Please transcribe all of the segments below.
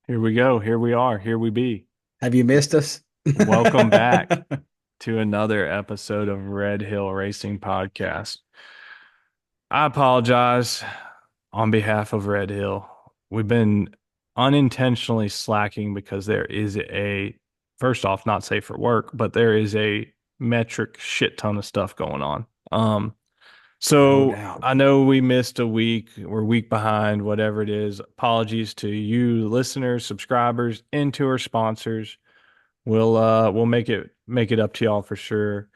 Here we go. Here we are. Here we be. Have you missed us? Welcome back to another episode of Red Hill Racing Podcast. I apologize on behalf of Red Hill. We've been unintentionally slacking because there is first off, not safe for work, but there is a metric shit ton of stuff going on. No So doubt. I know we missed a week. We're a week behind, whatever it is. Apologies to you listeners, subscribers, and to our sponsors. We'll make it up to y'all for sure.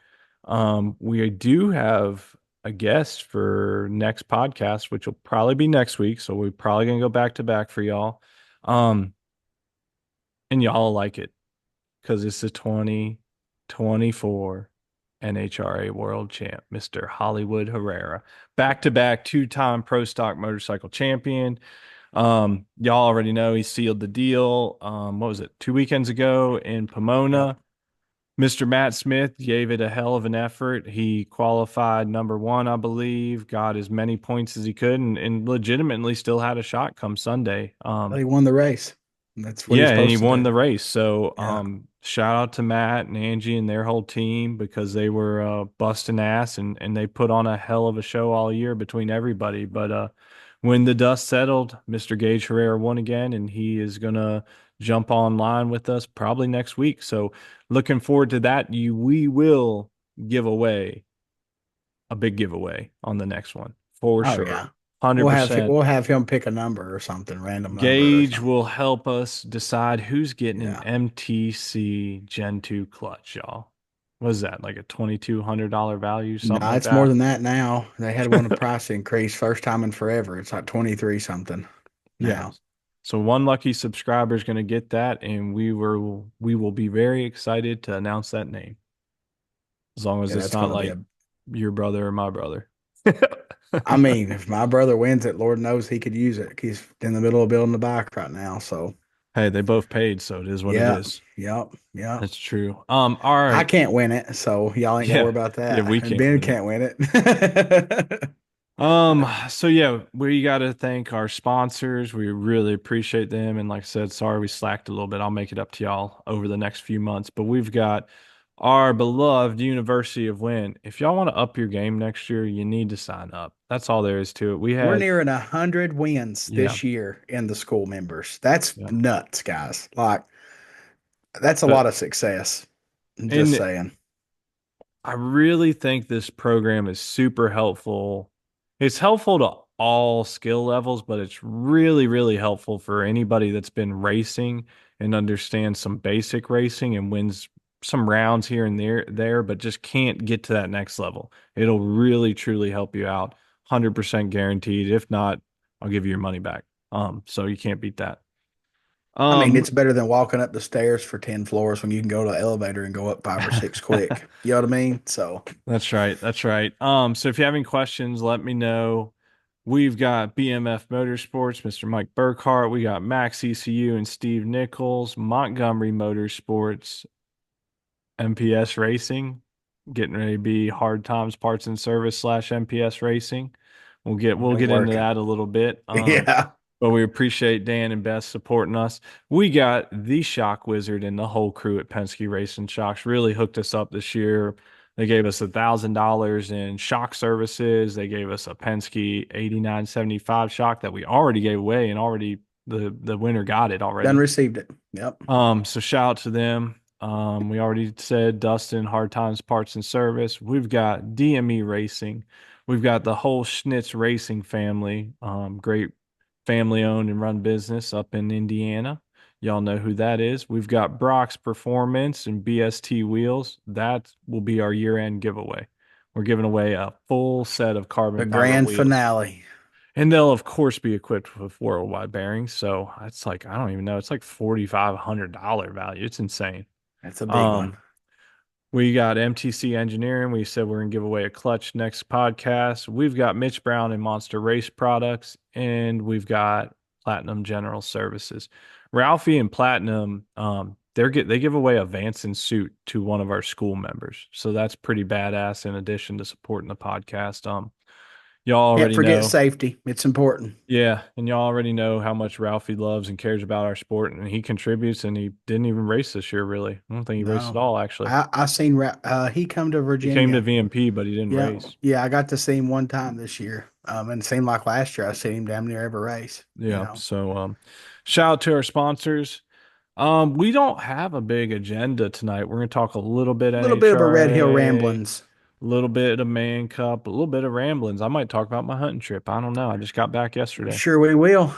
We do have a guest for next podcast, which will probably be next week. So we're probably gonna go back to back for y'all. Um, and y'all like it because it's the 2024 NHRA World Champ, Mr. Hollywood Herrera. Back to back two-time pro stock motorcycle champion. Y'all already know he sealed the deal. What was it, 2 weekends ago in Yep. Pomona? Mr. Matt Smith gave it a hell of an effort. He qualified number one, I believe, got as many points as he could, and legitimately still had a shot come Sunday. He won the race. That's what he's Yeah, and he supposed to won do. the race. So, Yeah. shout out to Matt and Angie and their whole team because they were busting ass and they put on a hell of a show all year between everybody. But when the dust settled, Mr. Gage Herrera won again, and he is gonna jump online with us probably next week. So, looking forward to that. We will give away a big giveaway on the next one for Oh sure. yeah. We'll have 100%. we'll have him pick a number or something, random number or Gauge something. will help us decide who's getting an Yeah. MTC Gen 2 clutch, y'all. What is that? Like a $2,200 value, something No, like it's more that? than that now. They had one price increase first time in forever. It's like 23 something now. Yes. So one lucky subscriber is going to get that, and we will be very excited to announce that name. As long as Yeah, it's that's not gonna be like a your brother or my brother. I mean, if my brother wins it, Lord knows he could use it. He's in the middle of building a bike right now. So Hey, they both paid, so it is what it yeah, is. yep, yep. That's true. All I right. can't win it, so y'all ain't got to worry Yeah. about Yeah, we that. And can't Ben win it. can't win it. So yeah, we got to thank our sponsors. We really appreciate them. And like I said, sorry we slacked a little bit. I'll make it up to y'all over the next few months. But we've got our beloved University of Win. If y'all want to up your game next year, you need to sign up. That's all there is to it. We We're had, nearing 100 wins yeah, this year in the school members. That's yeah. nuts, guys. Like that's a But lot of success. I'm just and saying. I really think this program is super helpful. It's helpful to all skill levels, but it's really, really helpful for anybody that's been racing and understands some basic racing and wins some rounds here and there, but just can't get to that next level. It'll really, truly help you out. 100% guaranteed. If not, I'll give you your money back. So you can't beat that. I mean, Um, it's better than walking up the stairs for 10 floors when you can go to the elevator and go up five or six quick. You know what I mean? So That's right. That's right. So if you have any questions, let me know. We've got BMF Motorsports, Mr. Mike Burkhart. We got Max ECU and Steve Nichols, Montgomery Motorsports, MPS Racing, getting ready to be Hard Times Parts and Service slash MPS Racing. We'll they're get into working. that a little bit. Yeah. But we appreciate Dan and Beth supporting us. We got the Shock Wizard and the whole crew at Penske Racing Shocks really hooked us up this year. They gave us $1,000 in shock services. They gave us a Penske 8975 shock that we already gave away and already the winner got it Done already. received it. Yep. So shout out to them. We already said Dustin, Hard Times Parts and Service. We've got DME Racing. We've got the whole Schnitz Racing family. Great family owned and run business up in Indiana. Y'all know who that is. We've got Brock's Performance and BST Wheels. That will be our year-end giveaway. We're giving away a full set of carbon The fiber grand wheels. finale. And they'll of course be equipped with worldwide bearings. So it's like, I don't even know. It's like $4,500 value. It's insane. That's a big one. Um, we got MTC Engineering. We said we're gonna give away a clutch next podcast. We've got Mitch Brown and Monster Race Products, and we've got Platinum General Services. Ralphie and Platinum, they give away a Vanson suit to one of our school members. So that's pretty badass in addition to supporting the podcast. Y'all Can't already forget know. safety. It's important. Yeah, and y'all already know how much Ralphie loves and cares about our sport, and he contributes. And he didn't even race this year, really. I don't think he raced at No, all, actually. I seen he come to He came to Virginia. VMP, but he didn't Yeah, race. yeah, I got to see him one time this year. And it seemed like last year I seen him damn near every race. You Yeah. know, So, shout out to our sponsors. We don't have a big agenda tonight. We're going to talk a little bit a little bit of a Red Hill NHRA, a ramblings. little bit of Man Cup, a little bit of ramblings. I might talk about my hunting trip. I don't know. I just got back yesterday. Sure, we will.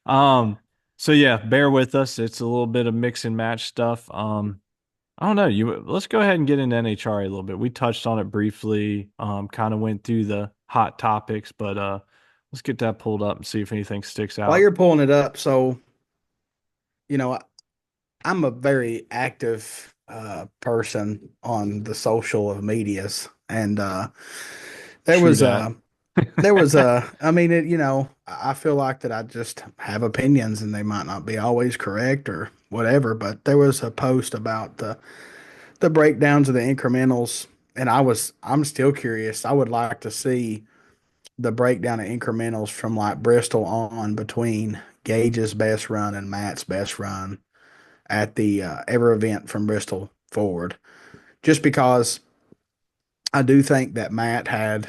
Um, so yeah, bear with us. It's a little bit of mix and match stuff. I don't know. Let's go ahead and get into NHRA a little bit. We touched on it briefly, kind of went through the hot topics, but let's get that pulled up and see if anything sticks While out. you're pulling it up, so you know, I'm a very active person on the social medias, and there True was that. I mean, I feel like that I just have opinions, and they might not be always correct or whatever. But there was a post about the breakdowns of the incrementals, and I'm still curious. I would like to see the breakdown of incrementals from like Bristol on between Gage's best run and Matt's best run at the ever event from Bristol forward. Just because I do think that Matt had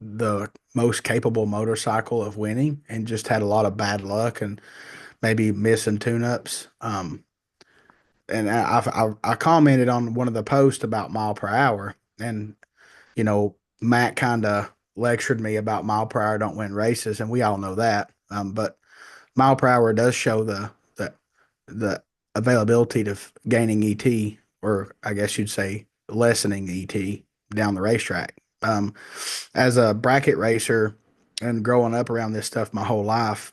the most capable motorcycle of winning and just had a lot of bad luck and maybe missing tune-ups. And I commented on one of the posts about mile per hour, and Matt kind of lectured me about mile per hour don't win races, and we all know that. But mile per hour does show the availability to gaining ET, or I guess you'd say lessening ET down the racetrack. As a bracket racer and growing up around this stuff my whole life,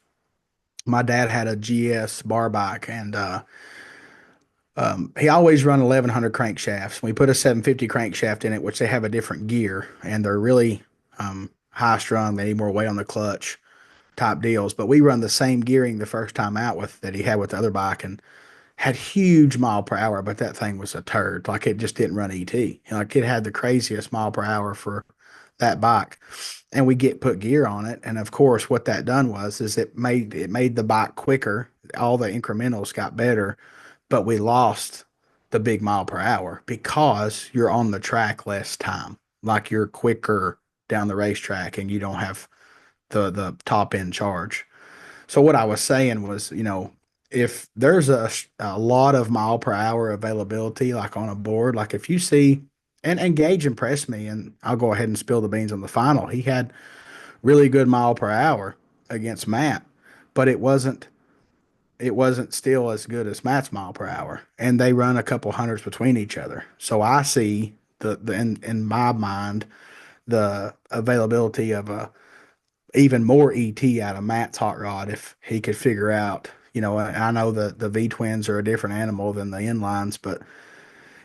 my dad had a GS bar bike, and he always run 1100 crankshafts. We put a 750 crankshaft in it, which they have a different gear, and they're really high strung. They need more weight on the clutch type deals. But we run the same gearing the first time out with that he had with the other bike, and had huge mile per hour, but that thing was a turd. Like it just didn't run ET. Like it had the craziest mile per hour for that bike. And we get put gear on it. And of course, what that done was is it made the bike quicker. All the incrementals got better, but we lost the big mile per hour because you're on the track less time. Like you're quicker down the racetrack and you don't have the top end charge. So what I was saying was, if there's a lot of mile per hour availability, like on a board, like if you see, and Gage impressed me, and I'll go ahead and spill the beans on the final. He had really good mile per hour against Matt, but it wasn't still as good as Matt's mile per hour, and they run a couple hundreds between each other. So I see the in my mind the availability of a even more ET out of Matt's hot rod if he could figure out. I know the V twins are a different animal than the inlines, but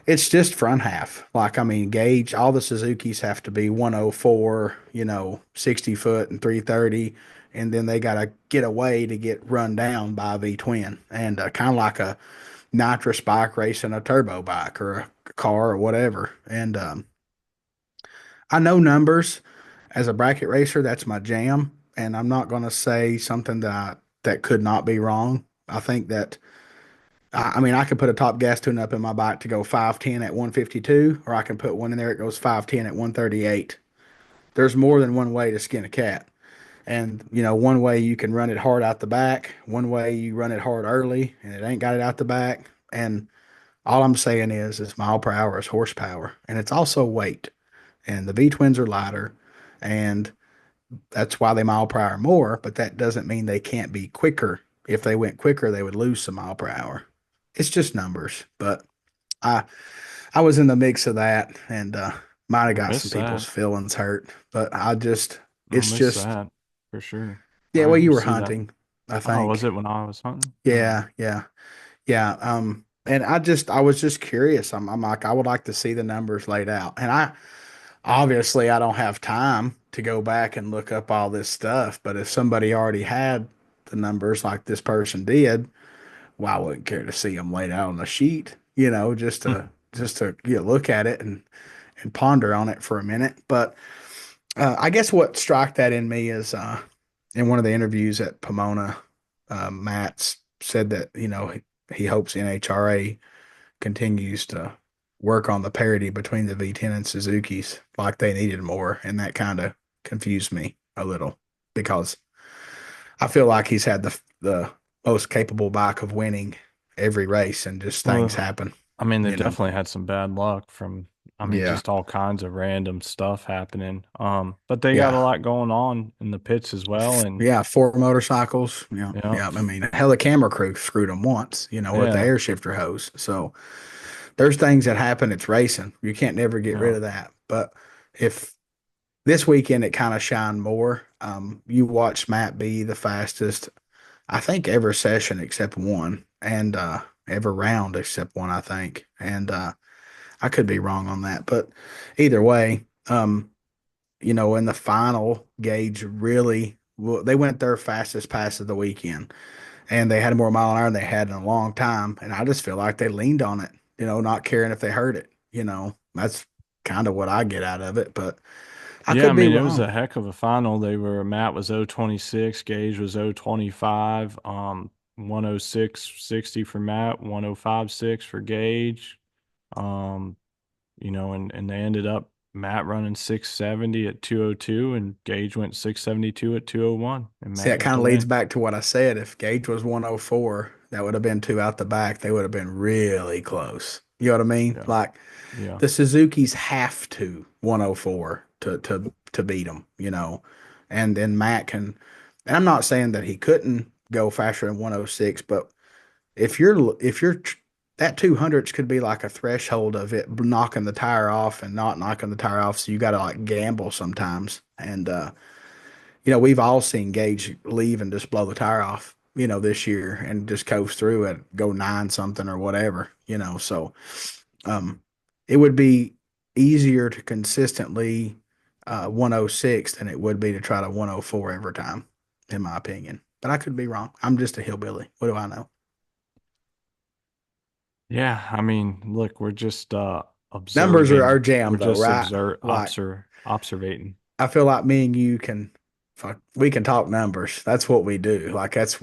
it's just front half. Like, I mean, Gage, all the Suzuki's have to be 104, 60 foot and 330. And then they got to get away to get run down by a V twin. And kind of like a nitrous bike racing a turbo bike or a car or whatever. And I know numbers as a bracket racer, that's my jam. And I'm not going to say something that could not be wrong. I think that I mean, I could put a top gas tune up in my bike to go 510 at 152, or I can put one in there that goes 510 at 138. There's more than one way to skin a cat. And, one way you can run it hard out the back, one way you run it hard early and it ain't got it out the back. And all I'm saying is mile per hour is horsepower. And it's also weight. And the V twins are lighter. And that's why they mile per hour more, but that doesn't mean they can't be quicker. If they went quicker, they would lose some mile per hour. It's just numbers, but I I was in the mix of that and might have I'll got some miss people's that. feelings hurt, but I'll it's miss just that for sure. yeah. I Well, you will were see that. hunting, I Oh, was think. it when I was hunting? Oh, Yeah, yeah, yeah. And I was just curious. I'm like I would like to see the numbers laid out, and I don't have time to go back and look up all this stuff. But if somebody already had the numbers like this person did, well, I wouldn't care to see them laid out on a sheet, just to look at it and ponder on it for a minute. But I guess what struck that in me is in one of the interviews at Pomona, Matt said that he hopes NHRA continues to work on the parity between the V10 and Suzuki's like they needed more, and that kind of confused me a little because I feel like he's had the most capable bike of winning every race, and just things Well, happen, I mean, they've you know. definitely had some bad luck from, I mean, Yeah, just all kinds of random stuff happening. But they got a yeah. lot going on in the pits as well, and Yeah, four motorcycles. Yeah, yeah, yeah. I mean, hell, the camera crew screwed them once, with the yeah, air shifter hose. So there's things that happen. It's racing. You can't never get yeah. rid of that. But if this weekend it kind of shined more, you watched Matt be the fastest, I think, every session except one, and every round except one, I think. And I could be wrong on that, but either way, in the final, Gage really, well, they went their fastest pass of the weekend, and they had more mile an hour than they had in a long time. And I just feel like they leaned on it, not caring if they hurt it. That's kind of what I get out of it, but I Yeah, I could be mean, it was wrong. a heck of a final. Matt was 026, Gage was 025, 106.60 for Matt, 105.6 for Gage. Um, and they ended up Matt running 670 at 202 and Gage went 672 at 201 and See, Matt that got kind the of leads win. back to what I said. If Gage was 104, that would have been two out the back. They would have been really close. You know what I mean? Yeah. Like Yeah. the Suzuki's have to 104 to beat them, and then Matt can. And I'm not saying that he couldn't go faster than 106, but if you're that 200s could be like a threshold of it knocking the tire off and not knocking the tire off. So you got to like gamble sometimes. And we've all seen Gage leave and just blow the tire off, this year and just coast through it, go nine something or whatever, So um, it would be easier to consistently 106 than it would be to try to 104 every time, in my opinion. But I could be wrong. I'm just a hillbilly. What do I know? Yeah, I mean, look, we're just Numbers are observing. our We're jam, though, just right? Like observating. I feel like me and you we can talk numbers. That's what we do. Like that's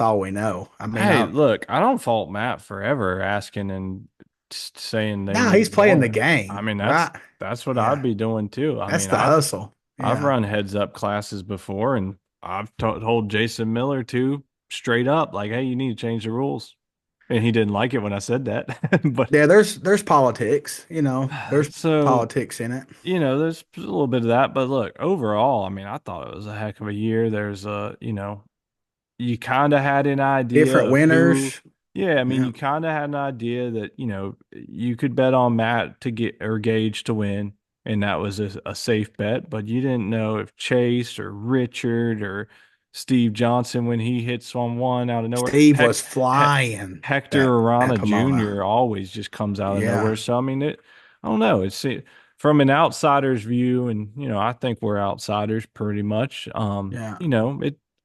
all we know. I mean, Hey, look, I don't fault Matt for ever asking and saying they now he's need playing the more. I game, mean, right? that's what I'd Yeah, be doing too. I that's mean, the I've hustle. I've Yeah, run heads up classes before, and I've told Jason Miller to straight up, like, hey, you need to change the rules. And he didn't like it when I said that. But yeah. There's politics. There's so, politics in it. there's a little bit of that. But look, overall, I mean, I thought it was a heck of a year. You kind of had an idea Different of who, winners. yeah, I mean, Yeah. you kind of had an idea that, you could bet on Matt to get or Gage to win, and that was a safe bet, but you didn't know if Chase or Richard or Steve Johnson, when he hits on one out of nowhere, Steve was flying Hector at Arana Pomona. Jr. always just comes out of nowhere. Yeah, So, I mean, I don't know. From an outsider's view, and, I think we're outsiders pretty much. yeah.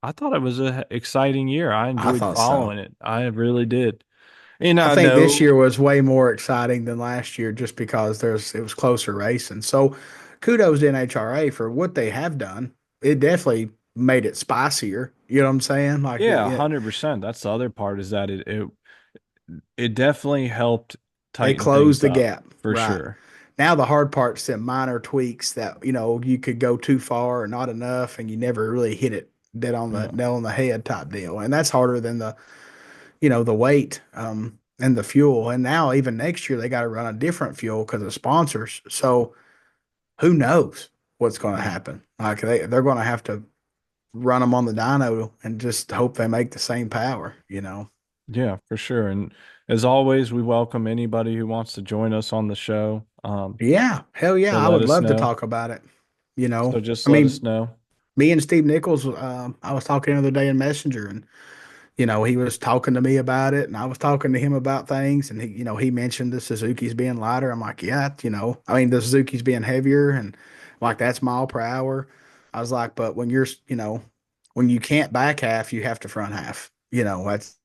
I thought it was a exciting year. I I enjoyed thought so. following it. I really did. And I I think this know, year was way more exciting than last year just because it was closer racing. So kudos to NHRA for what they have done. It definitely made it spicier. You know what I'm saying? Like yeah, 100%. That's the other part is that it definitely helped they tighten closed things the up gap. for Right. sure. Now the hard part's the minor tweaks that, you could go too far or not enough and you never really hit it dead on the Yeah. nail on the head type deal. And that's harder than the weight and the fuel. And now even next year they got to run a different fuel because of sponsors. So who knows what's going to Yeah. happen? Like they're going to have to run them on the dyno and just hope they make the same power. Yeah, for sure. And as always, we welcome anybody who wants to join us on the show. Yeah, hell So yeah, I let would us love to know. talk about it. You So know, just I let us mean, know. me and Steve Nichols, I was talking the other day in Messenger, and he was talking to me about it, and I was talking to him about things, and he mentioned the Suzuki's being lighter. I'm like, yeah, I mean, the Suzuki's being heavier, and like that's mile per hour. I was like, but when you can't back half, you have to front half. That's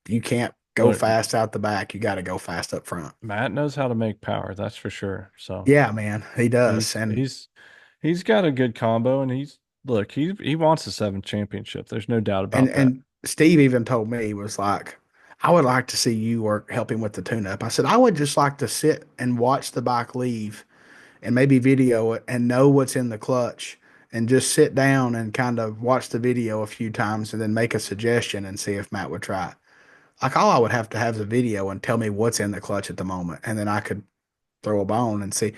you can't go Look, fast out the back. You got to go fast up front. Matt knows how to make power, that's for sure. So Yeah, man, he does, he's and he's He's got a good combo, and he wants a seventh championship. There's no doubt And about that. and Steve even told me, he was like, I would like to see you work helping with the tune up. I said, I would just like to sit and watch the bike leave and maybe video it and know what's in the clutch and just sit down and kind of watch the video a few times and then make a suggestion and see if Matt would try it. Like all I would have to have is a video and tell me what's in the clutch at the moment, and then I could throw a bone and see.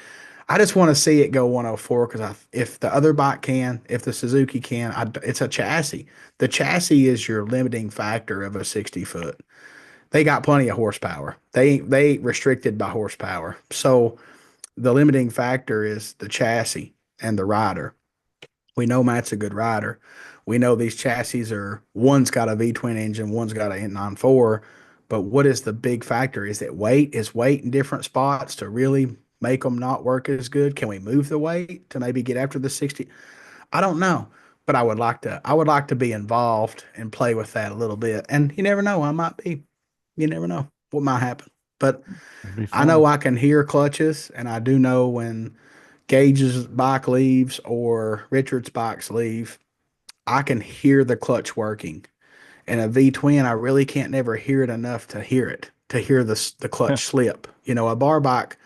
I just want to see it go 104 because if the other bike can, if the Suzuki can, it's a chassis. The chassis is your limiting factor of a 60 foot. They got plenty of horsepower. They ain't restricted by horsepower. So the limiting factor is the chassis and the rider. We know Matt's a good rider. We know these chassis are one's got a V twin engine, one's got an inline four. But what is the big factor? Is it weight? Is weight in different spots to really make them not work as good? Can we move the weight to maybe get after the 60? I don't know, but I would like to be involved and play with that a little bit. And you never know, I might be. You never know what might happen. But It'd be I know fun. I can hear clutches, and I do know when Gage's bike leaves or Richard's bikes leave, I can hear the clutch working. And a V twin, I really can't never hear it enough to hear it, to hear the clutch slip. You know, a bar bike,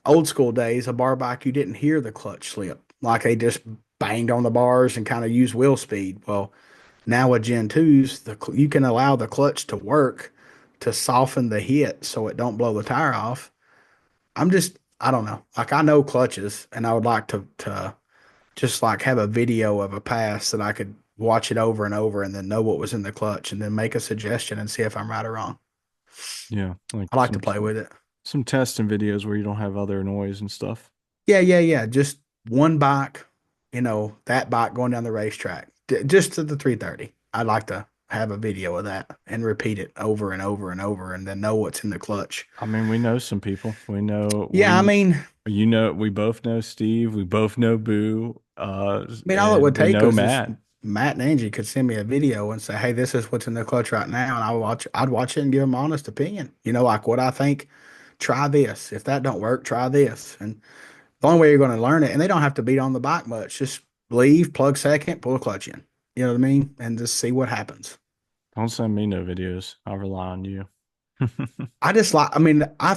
old school days, a bar bike, you didn't hear the clutch slip. Like they just banged on the bars and kind of used wheel speed. Well, now with Gen 2s, you can allow the clutch to work to soften the hit so it don't blow the tire off. I don't know. Like I know clutches, and I would like to just like have a video of a pass that I could watch it over and over and then know what was in the clutch and then make a suggestion and see if I'm right or wrong. Yeah, like I like to play with it. some testing videos where you don't have other noise and stuff. Yeah. Just one bike, that bike going down the racetrack, just to the 330. I'd like to have a video of that and repeat it over and over and over and then know what's in the clutch. I mean, we know some people. We know Yeah, we both know Steve. We both know Boo. all it would And we take know was just Matt. Matt and Angie could send me a video and say, "Hey, this is what's in the clutch right now," and I'd watch it and give them honest opinion. Like what I think. Try this. If that don't work, try this. And the only way you're going to learn it, and they don't have to beat on the bike much. Just leave, plug second, pull a clutch in. You know what I mean? And just see what happens. Don't send me no videos. I'll rely on you. I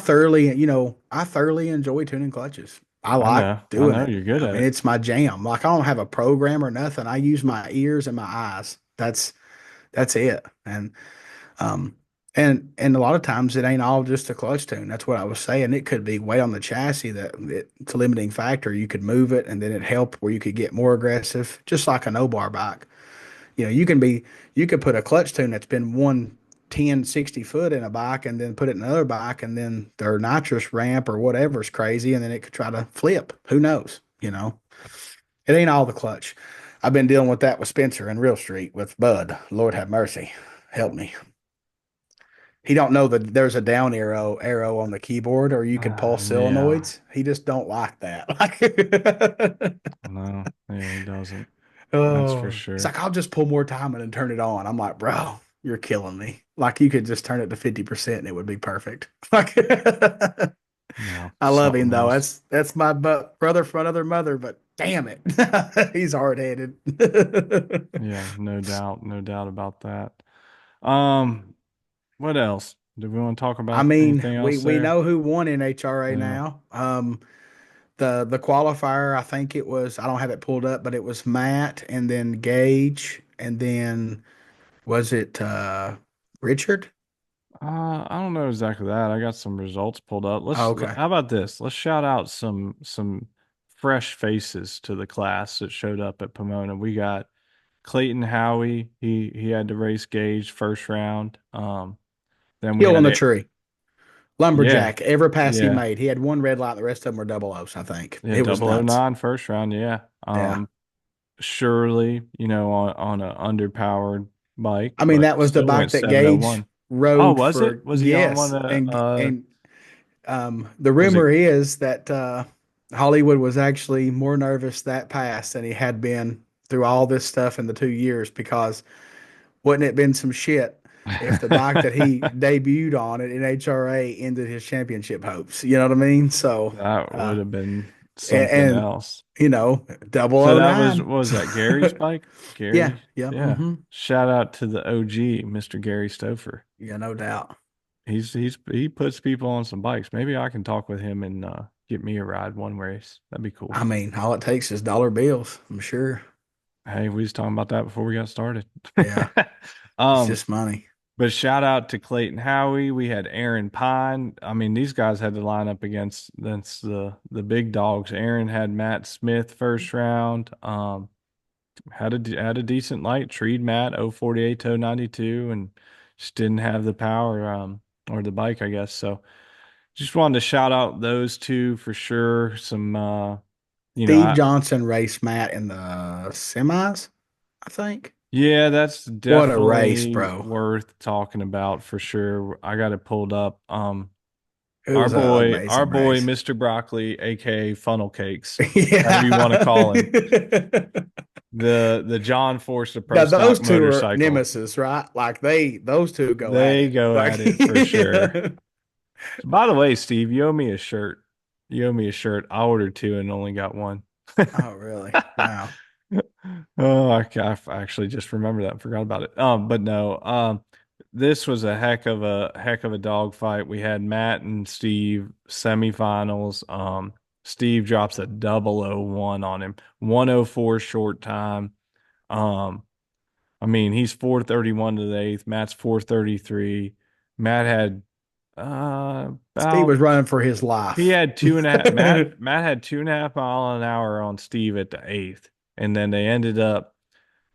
thoroughly enjoy tuning clutches. I I like know. I doing know it. you're good I at mean, it. it's my jam. Like I don't have a program or nothing. I use my ears and my eyes. That's it. Um, and a lot of times it ain't all just a clutch tune. That's what I was saying. It could be weight on the chassis it's a limiting factor. You could move it and then it helped where you could get more aggressive, just like a no bar bike. You could put a clutch tune that's been 110, 60 foot in a bike and then put it in another bike and then their nitrous ramp or whatever's crazy and then it could try to flip. Who knows? It ain't all the clutch. I've been dealing with that with Spencer in Real Street with Bud. Lord have mercy. Help me. He don't know that there's a down arrow on the keyboard or you could pulse Yeah. solenoids. He just don't like that. No. Yeah, he doesn't. That's for Oh, he's sure. like, I'll just pull more time and then turn it on. I'm like, bro, you're killing me. Like you could just turn it to 50% and it would be perfect. Like No, I love him something though. else. That's my brother from another mother, but damn it. He's hard headed. Yeah, no doubt about that. Um, what else? Do we want to talk I about mean, anything we else we there? know who won NHRA Yeah. now. The qualifier, I think it was, I don't have it pulled up, but it was Matt and then Gage and then was it Richard? I don't know exactly that. I got some results pulled up. Oh, okay. How about this? Let's shout out some fresh faces to the class that showed up at Pomona. We got Clayton Howie. He had to race Gage first round. Then we Hill on had the it. tree. Yeah. Lumberjack. Every pass he Yeah. made, he had one red light. The rest of them were double O's, I think. Yeah, It was double O nuts. nine first round, yeah. Yeah. Surely, on an underpowered bike, I mean, but that was the still bike went that Gage 701. Oh, rode was it? for. Was he on one Yes. of And the was it rumor is that Hollywood was actually more nervous that pass than he had been through all this stuff in the 2 years because wouldn't it been some shit if the bike that he debuted on at NHRA ended his championship hopes? You know what I mean? So, that uh, would have been. something and else. you know, double So oh that was, nine. what was that, Gary's bike? Yeah, Gary? yeah, Yeah. mm-hmm. Shout out to the OG, Mr. Gary Stouffer. Yeah, no doubt. He puts people on some bikes. Maybe I can talk with him and get me a ride one race. That'd be cool. I mean, all it takes is dollar bills, I'm sure. Hey, we was talking about that before we got started. Yeah, it's Um, just money. but shout out to Clayton Howie. We had Aaron Pine. I mean, these guys had to line up against the big dogs. Aaron had Matt Smith first round. Had a decent light. Treed Matt 048 to 092 and just didn't have the power or the bike, I guess. So just wanted to shout out those two for sure. Some Steve I Johnson raced Matt in the semis, I think. yeah, that's What a race, definitely bro. worth talking about for sure. I got it pulled up. It was an Our amazing boy, race. Mr. Broccoli, aka Funnel Cakes, however you want to call him, Yeah. the John Forster Pro Now Stock those two are motorcycle. nemesis, right? Like those two go at They it. go Like at it for sure. So, by the way, Steve, you owe me a shirt. You owe me a shirt. I ordered two and only got one. oh, really? Wow. Oh, I actually just remembered that and forgot about it. But no, this was a heck of a dog fight. We had Matt and Steve semifinals. Steve drops a 001 on him, 104 short time. Um, I mean, he's 431 to the eighth. Matt's 433. Matt had Steve about was running for his he life. had two and a half. Matt had 2.5 mile an hour on Steve at the eighth, and then they ended up.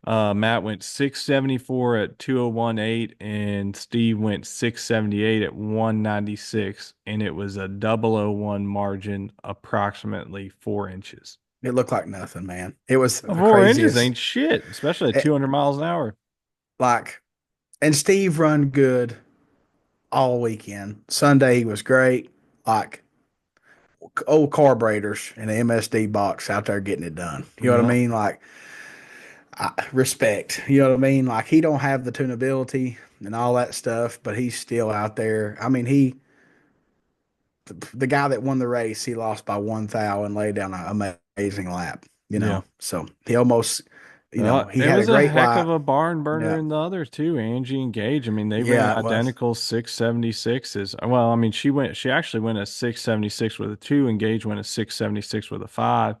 Matt went 674 at 2018, and Steve went 678 at 196, and it was a 001 margin, approximately 4 inches. It looked like nothing, man. It was Well, the 4 inches craziest. ain't shit, especially at It, 200 miles an hour. like, and Steve run good all weekend. Sunday he was great. Like old carburetors in the MSD box out there getting it done. You know what I Yeah, mean? Like respect. You know what I mean? Like he don't have the tunability and all that stuff, but he's still out there. I mean, the guy that won the race, he lost by 1 thou and laid down an amazing lap. You yeah. know, so he almost, he It had a was a great heck of light. a barn burner Yeah, in the others too, Angie and Gage. I mean, they ran yeah, it was. identical 676s. Well, I mean, she actually went a 676 with a two, and Gage went a 676 with a five.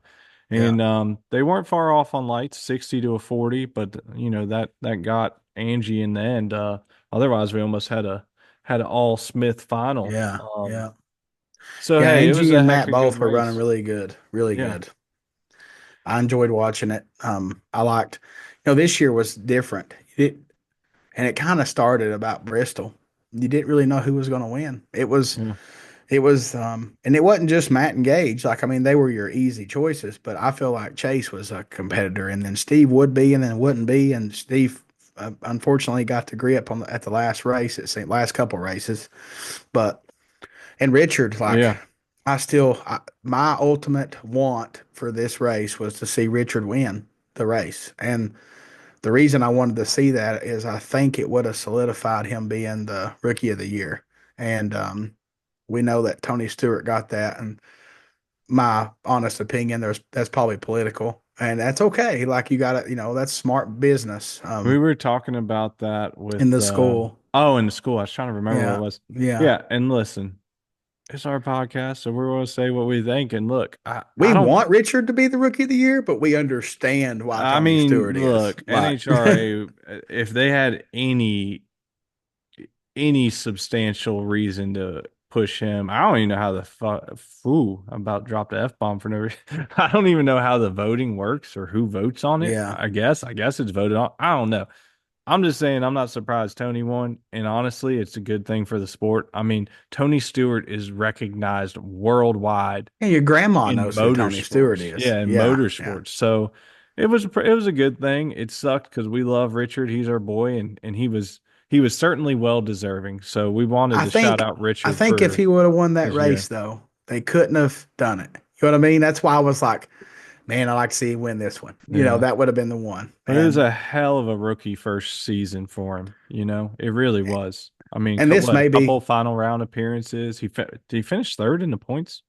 Yeah, And they weren't far off on lights, 60 to a 40, but that got Angie in the end. Otherwise we almost had an all Smith final. yeah, yeah, So yeah. hey, it was Angie a and heck Matt of a good both were running race. really good, really Yeah. good. I enjoyed watching it. I liked, this year was different. And it kind of started about Bristol. You didn't really know who was going to win. Yeah. And it wasn't just Matt and Gage. Like, I mean, they were your easy choices, but I feel like Chase was a competitor, and then Steve would be, and then wouldn't be, and Steve unfortunately got the grip at the last race, it seemed, last couple races, but and Richard, like, Yeah. my ultimate want for this race was to see Richard win the race, and the reason I wanted to see that is I think it would have solidified him being the rookie of the year. And we know that Tony Stewart got that. And my honest opinion, that's probably political. And that's okay. Like you got to, that's smart business We were talking about that in with the school. in the school. I was trying to remember what it Yeah. was. Yeah. Yeah, and listen, it's our podcast, so we're going to say what we think. And look, I We don't want Richard to be the rookie of the year, but we understand why I Tony mean, Stewart is. look, Like, NHRA, if they had any substantial reason to push him, I don't even know how the fuck. Foo, I about dropped the F bomb for no reason. I don't even know how the voting works or who votes on it. yeah. I guess it's voted on. I don't know. I'm just saying I'm not surprised Tony won, and honestly, it's a good thing for the sport. I mean, Tony Stewart is recognized worldwide And your grandma in knows who Tony Stewart motorsports. is. Yeah, in Yeah. Yeah. motorsports. So it was a good thing. It sucked because we love Richard. He's our boy, and he was certainly well deserving. So we wanted I to shout think out I Richard think if for he would have won that his race year. though, they couldn't have done it. You know what I mean? That's why I was like, man, I like to see him win this one. Yeah. That would have been the one. But it was And a hell of a rookie first season for him. It really was. I mean, and this what, a may couple be, final round appearances. Did he finish third in the points?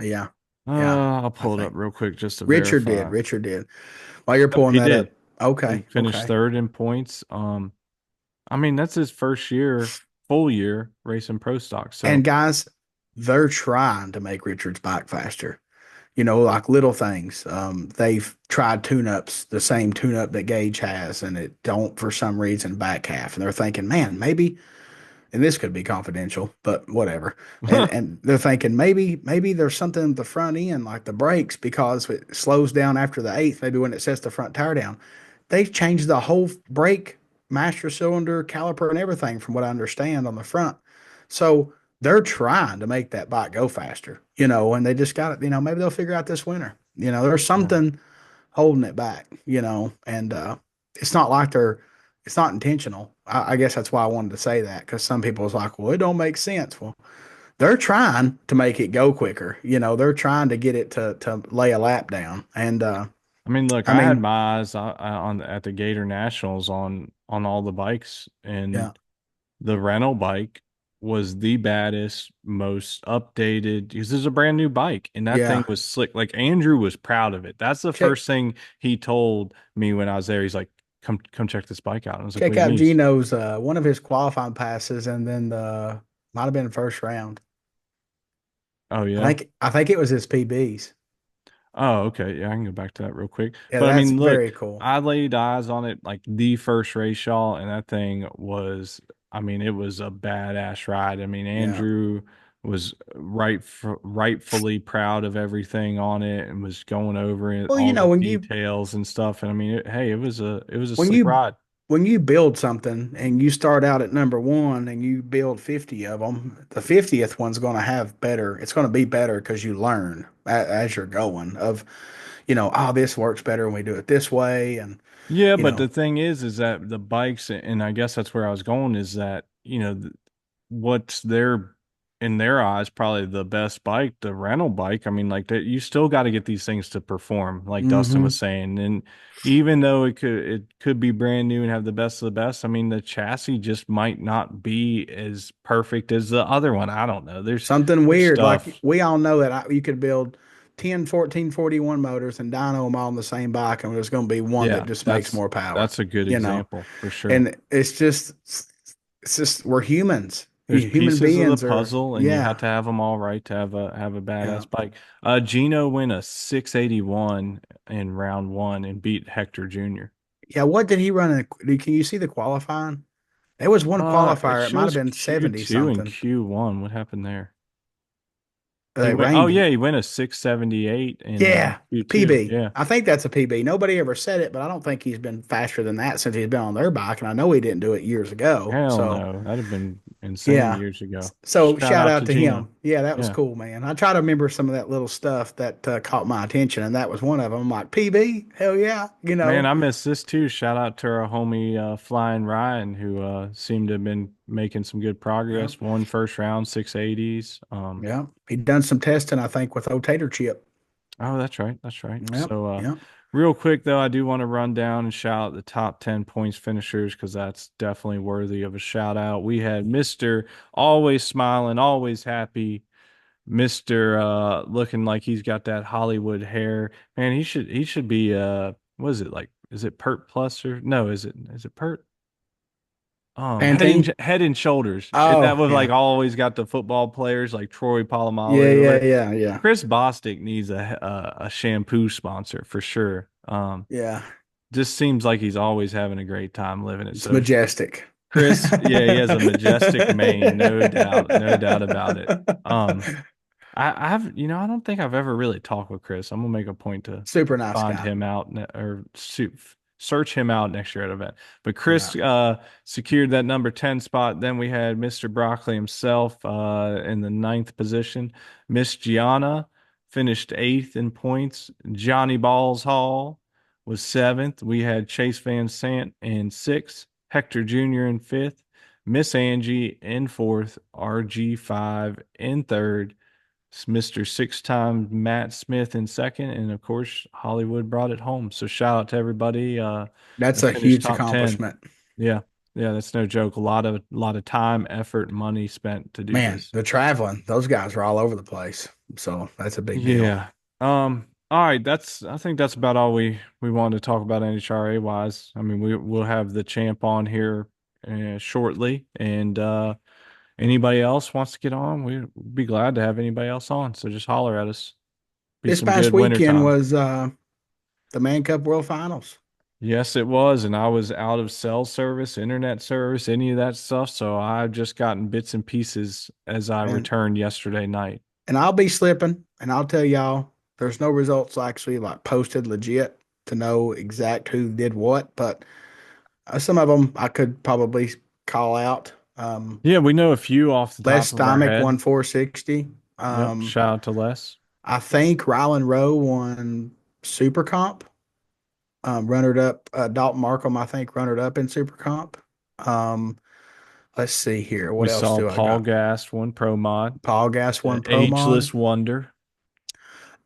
yeah, Yeah, I'll I pull it up think real quick just to Richard did. verify. Richard did. While you're Yep, pulling he that up, did. He okay, finished okay. third in points. I mean, that's his first year, full year racing pro stock. And So, guys, they're trying to make Richard's bike faster. Like little things. They've tried tune-ups, the same tune-up that Gage has, and it don't for some reason back half. And they're thinking, man, maybe, and this could be confidential, but whatever. And they're thinking maybe there's something at the front end, like the brakes, because it slows down after the eighth, maybe when it sets the front tire down. They've changed the whole brake, master cylinder, caliper, and everything from what I understand on the front. So they're trying to make that bike go faster, and they just got it, maybe they'll figure out this winter. There's yeah. something holding it back, and it's not like it's not intentional. I guess that's why I wanted to say that because some people was like, well, it don't make sense. Well, they're trying to make it go quicker. They're trying to get it to lay a lap down. And I mean, look, I I had mean, my eyes on at the Gator Nationals on all the bikes, yeah, and the rental bike was the baddest, most updated because this is a brand new bike, and that thing yeah. was slick. Like Andrew was proud of it. That's the Check first thing he told me when I was there. He's like, "Come check this bike out." And I was like, "What check do you out mean?" Gino's one of his qualifying passes, and then the might have been first round. Oh I yeah. think I think it was his PBs. Oh, okay. Yeah, I can go back to that real quick. Yeah, But I that's mean, look, very cool. I laid eyes on it like the first race, y'all, and that thing was, I mean, it was a badass ride. I mean, Yeah. Andrew was rightfully proud of everything on it and was going over it, Well, all the when you details and stuff. And I mean, hey, it was a when slick you ride. when you build something and you start out at number one and you build 50 of them, the 50th one's going to have better. It's going to be better because you learn as you're going of, oh, this works better when we do it this way. And, Yeah, you but know, the thing is that the bikes, and I guess that's where I was going, is that, what's in their eyes, probably the best bike, the rental bike. I mean, like that, you still got to get these things to perform, like Dustin hmm was saying. And even though it could be brand new and have the best of the best, I mean, the chassis just might not be as perfect as the other one. I don't know. something There's weird. Like stuff. we all know that you could build 10, 14, 41 motors and dyno them all on the same bike, and there's going to be one that Yeah, just makes that's more power, that's a good you know. example for sure. And it's just we're humans. There's Human pieces of the beings are, puzzle, and you have yeah, to have them all right to have a yeah, badass bike. Gino went a 681 in round one and beat Hector Jr. yeah. What did he run in? Can you see the qualifying? There was one It qualifier. It might have shows been 70 Q2 and something. Q1. What happened there? He It went. Oh rained. yeah, he went a 678 in Yeah, Q2. PB. Yeah. I think that's a PB. Nobody ever said it, but I don't think he's been faster than that since he's been on their bike. And I know he didn't do it years ago. Hell So, no, that'd have been insane yeah. years ago. So Shout shout out out to to Gino. him. Yeah, that was Yeah. cool, man. I try to remember some of that little stuff that caught my attention, and that was one of them. I'm like, PB? Hell yeah. Man, I miss this too. Shout out to our homie Flying Ryan, who seemed to have been making some good Yeah. progress. Won first round, 680s. Yeah. He'd done some testing, I think, with Tater Chip. Oh, that's right. That's right. Yep. So, Yep. real quick though, I do want to run down and shout out the top 10 points finishers because that's definitely worthy of a shout out. We had Mr. Always Smiling, Always Happy, Mr. Looking like he's got that Hollywood hair. Man, he should be what is it like? Is it Pert Plus or no, is it Pert? Pantene? Head and Shoulders. And that Oh, was like yeah. always got the football players like Troy Yeah, Polamalu or yeah, whatever. yeah, yeah. Chris Bostic needs a shampoo sponsor for sure. Yeah. Just seems like he's always having a great time living it. It's So majestic. Chris, yeah, he has a majestic mane, no doubt about it. Um, I don't think I've ever really talked with Chris. I'm gonna make a point to Super nice find guy. him out or search him out next year at event. But Yeah. Chris secured that number 10 spot. Then we had Mr. Broccoli himself in the ninth position. Miss Gianna finished eighth in points. Johnny Balls Hall was seventh. We had Chase Van Sant in sixth. Hector Jr. in fifth. Miss Angie in fourth. RG5 in third. Mr. Six-time Matt Smith in second, and of course Hollywood brought it home. So shout out to everybody That's that a finished huge top 10. accomplishment. Yeah, yeah, that's no joke. A lot of time, effort, money spent to do Man, this. the traveling, those guys are all over the place. So that's a big deal. Yeah. All right, I think that's about all we wanted to talk about NHRA wise. I mean, we'll have the champ on here shortly, and anybody else wants to get on, we'd be glad to have anybody else on. So just holler at us. Be This some past good winter weekend time. was the Man Cup World Finals, Yes, it was, and I was out of cell service, internet service, any of that stuff. So I've just gotten bits and pieces as I and returned yesterday night. I'll be slipping, and I'll tell y'all, there's no results actually like posted legit to know exact who did what, but some of them I could probably call out. Yeah, we know a few off the Les top of our Stomick head. won 460. Yep. Shout out to Les. I think Rylan Rowe won Super Comp. Runnered up, Dalton Markham, I think, runnered up in Super Comp. Um, let's see here. We What else saw do I Paul got? Gast won Pro Mod. Paul Gass won Pro Mod. Ageless Wonder.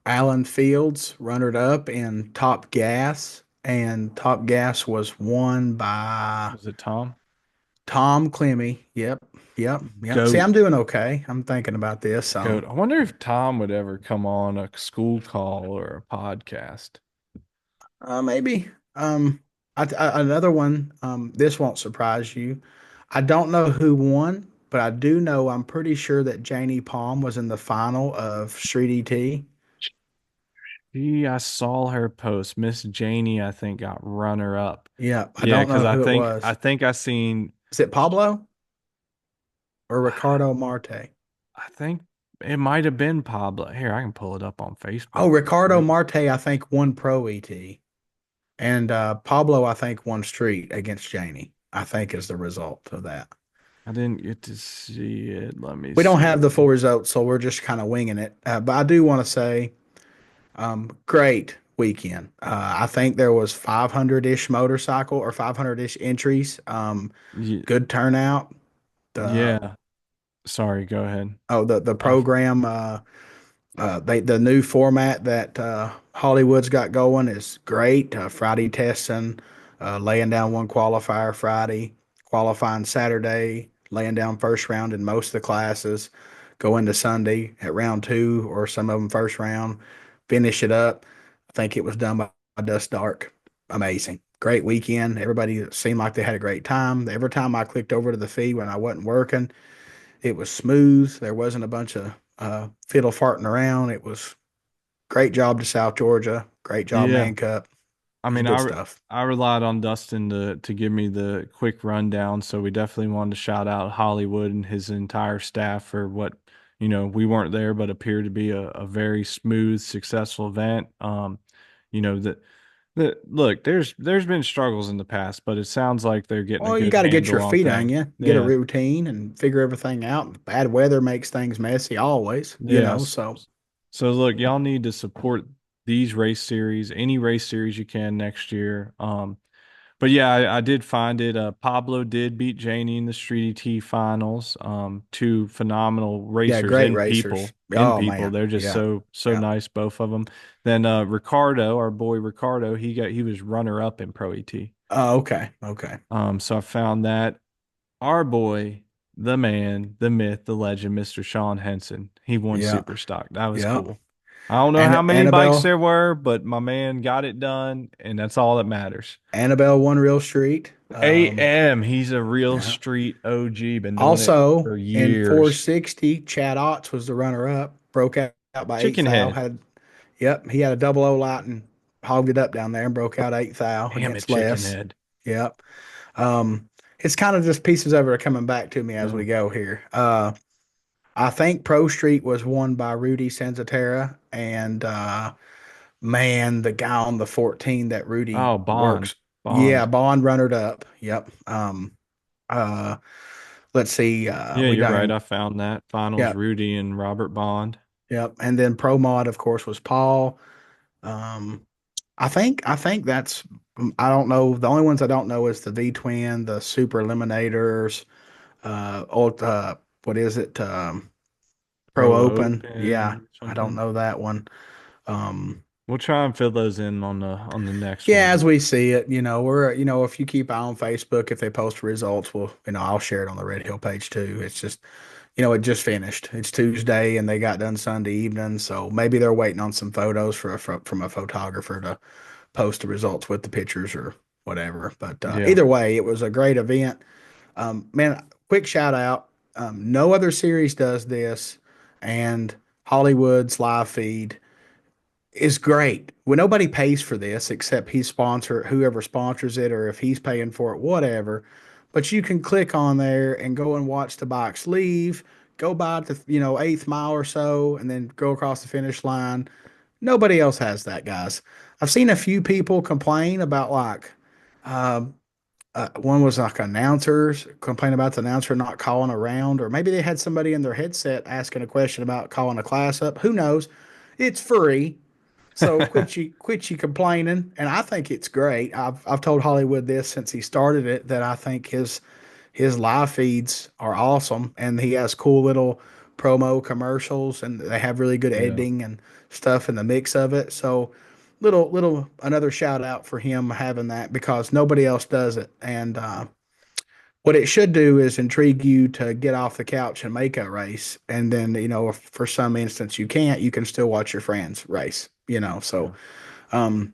Alan Fields runnered up in Top Gas, and Top Gas was won by Was it Tom? Tom Clemmy. Yep, yep. See, Goat. I'm doing okay. I'm thinking about this. Goat. I wonder if Tom would ever come on a school call or a podcast. Maybe. Another one. This won't surprise you. I don't know who won, but I do know I'm pretty sure that Janie Palm was in the final of Street ET. I saw her post. Miss Janie, I think, got runner up. Yeah, I Yeah, don't because know I who it think was. I seen Is it Pablo or I Ricardo Marte? think it might have been Pablo. Here, I can pull it up on Oh, Facebook real Ricardo quick. Marte, I think won Pro ET, and Pablo, I think won Street against Janie. I think is the result of that. I didn't get to see it. Let me We don't have the see. full results, so we're just kind of winging it. But I do want to say great weekend. I think there was 500-ish motorcycle or 500-ish entries. Ye- Good turnout. The Yeah. Sorry, go ahead. the I program the new format that Hollywood's got going is great. Friday testing, laying down one qualifier Friday, qualifying Saturday, laying down first round in most of the classes, go into Sunday at round two or some of them first round, finish it up. I think it was done by dusk dark. Amazing. Great weekend. Everybody seemed like they had a great time. Every time I clicked over to the feed when I wasn't working, it was smooth. There wasn't a bunch of fiddle farting around. It was great job to South Georgia. Great job, yeah. Man Cup. I It was mean, good stuff. I relied on Dustin to give me the quick rundown, so we definitely wanted to shout out Hollywood and his entire staff for what, we weren't there, but appeared to be a very smooth, successful event. The look, there's been struggles in the past, but it sounds like they're getting a Well, you good got to get your handle on feet on things. you, get a Yeah. routine, and figure everything out. Bad weather makes things messy always, Yes. So, So look, y'all need to support these race series, any race series you can next year. But yeah, I did find it. Pablo did beat Janie in the Street ET finals. Two phenomenal yeah, racers great in racers. people. In Oh people, man, they're just yeah, so yeah. nice, both of them. Then Ricardo, our boy Ricardo, he was runner up in Pro ET. Oh, okay, okay. So I found that our boy, the man, the myth, the legend, Mr. Sean Henson, he won Yeah, Super Stock. That was yeah. cool. I don't know And how many bikes Annabelle, there were, but my man got it done, and that's all that matters. Annabelle won Real Street. AM, he's a real Yeah. street OG, been doing it Also for in years. 460, Chad Otts was the runner up. Broke out by eight Chicken thou. head. Had Yep, he had a double O light and hogged it up down there and broke out eight thou Damn it, against chicken Les. head. Yep. It's kind of just pieces of it are coming back to me as Yeah. we go here. I think Pro Street was won by Rudy Sanzatera and man, the guy on the 14 that Rudy Oh, Bond. works. Yeah, Bond. Bond runnered up. Yep. Uh, let's see. Yeah, We you're right. done. I found that. Finals Yeah. Rudy and Robert Bond. Yep. And then Pro Mod, of course, was Paul. Um, I think that's I don't know. The only ones I don't know is the V Twin, the Super Eliminators, what is it? Pro Pro Open. Yeah, Open, I don't something. know that one. Um, We'll try and fill those in on the next yeah, one. as we see it, we're if you keep eye on Facebook, if they post results, I'll share it on the Red Hill page too. It's just it just finished. It's Tuesday and they got done Sunday evening, so maybe they're waiting on some photos from a photographer to post the results with the pictures or whatever. But Yeah. either way, it was a great event. Man, quick shout out. No other series does this, and Hollywood's live feed is great. When nobody pays for this except whoever sponsors it, or if he's paying for it, whatever. But you can click on there and go and watch the bikes leave, go by the eighth mile or so, and then go across the finish line. Nobody else has that, guys. I've seen a few people complain about like um, one was like announcers complain about the announcer not calling around, or maybe they had somebody in their headset asking a question about calling a class up. Who knows? It's free. So quit you complaining, and I think it's great. I've told Hollywood this since he started it that I think his live feeds are awesome, and he has cool little promo commercials, and they have really good Yeah. editing and stuff in the mix of it. So little another shout out for him having that because nobody else does it, and what it should do is intrigue you to get off the couch and make a race. And then, if for some instance you can't, you can still watch your friends race, Yeah. So, um,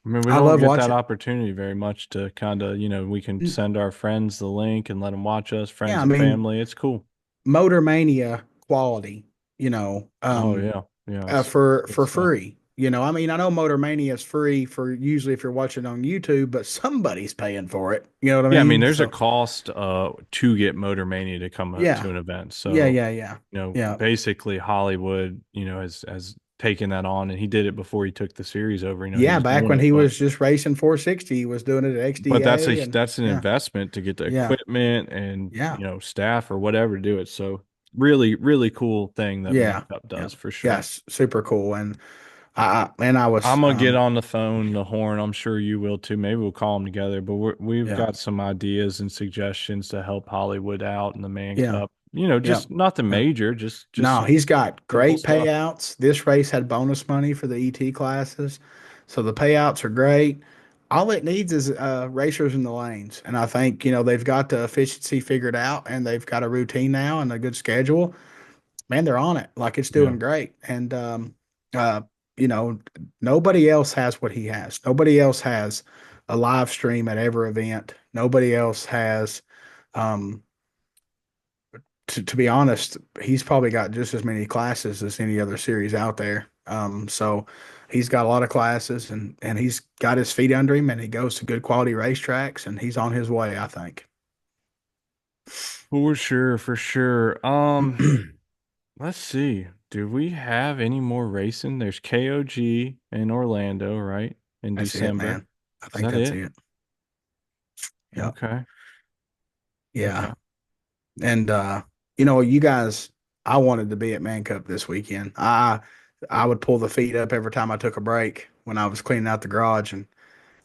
I mean, we I don't love get that watching. opportunity very much to kind of, we can send our friends the link and let them watch us, Yeah, friends I and mean, family. It's cool. Motor Mania quality, Oh yeah. Yeah. for It's stuff. free. I mean, I know Motor Mania is free for usually if you're watching on YouTube, but somebody's paying for it. You know what I Yeah, I mean, mean? there's a So, cost to get Motor Mania to come yeah, to an event. yeah, So, yeah, yeah, yeah. basically Hollywood, has taken that on, and he did it before he took the series over. He Yeah, was back doing when it, he but was just racing 460, he was doing it at XDA and that's an yeah, investment to get the yeah, equipment and yeah, staff or whatever to do it. So really, really cool thing that Man yeah, Cup yeah. does for sure. Yes, super cool. And I was I'm gonna get on the phone, the horn. I'm sure you will too. Maybe we'll call them together. But we've yeah, got some ideas and suggestions to help Hollywood out in the Man yeah, Cup. yeah, Just nothing yeah. major, just No, some he's got simple great stuff. payouts. This race had bonus money for the ET classes, so the payouts are great. All it needs is racers in the lanes, and I think they've got the efficiency figured out, and they've got a routine now and a good schedule. Man, they're on it. Like it's Yeah. doing great. And uh, you know, nobody else has what he has. Nobody else has a live stream at every event. Nobody else has um to be honest, he's probably got just as many classes as any other series out there. So he's got a lot of classes and he's got his feet under him and he goes to good quality racetracks and he's on his way, I think. For sure, for sure. Let's see. Do we have any more racing? There's KOG in Orlando, right? In That's it, December. man. I Is think that that's it? it. Yeah. Okay. Yeah. Okay. And you guys, I wanted to be at Man Cup this weekend. I would pull the feet up every time I took a break when I was cleaning out the garage, and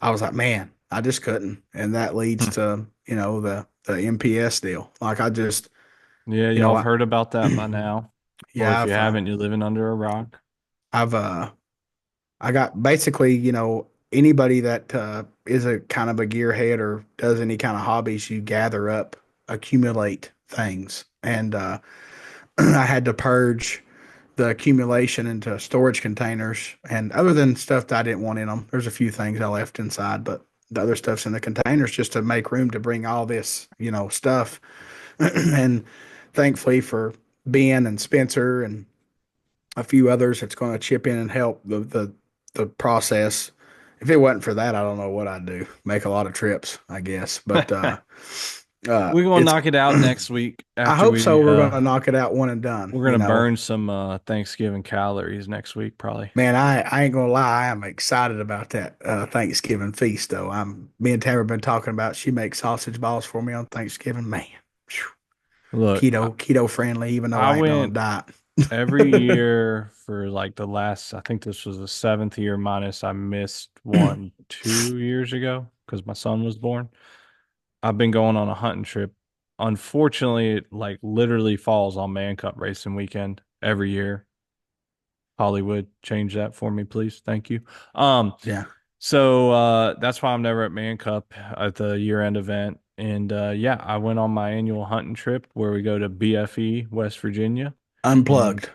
I was like, man, I just couldn't. And that leads Hmm. to the MPS deal. Like I just, Yeah, you y'all know, have heard about that by now. Or yeah, if you haven't, you're living under a rock. I've I got basically, anybody that is a kind of a gearhead or does any kind of hobbies, you gather up, accumulate things, and I had to purge the accumulation into storage containers. And other than stuff that I didn't want in them, there's a few things I left inside, but the other stuff's in the containers just to make room to bring all this, stuff. And thankfully for Ben and Spencer and a few others, it's going to chip in and help the process. If it wasn't for that, I don't know what I'd do. Make a lot of trips, I guess. But We're gonna it's knock it out next week I after hope so. we We're going to knock it out one and done. we're gonna burn some Thanksgiving calories next week probably. Man, I ain't gonna lie, I am excited about that Thanksgiving feast though. Me and Tamara been talking about she makes sausage balls for me on Thanksgiving. Man, phew, Look, keto friendly, even though I I ain't on a went diet. every year for like the last, I think this was the seventh year minus I missed one 2 years ago because my son was born. I've been going on a hunting trip. Unfortunately, it like literally falls on Man Cup racing weekend every year. Hollywood, change that for me, please. Thank you. Um, Yeah. so that's why I'm never at Man Cup at the year end event. And yeah, I went on my annual hunting trip where we go to BFE, West Virginia, and Unplugged.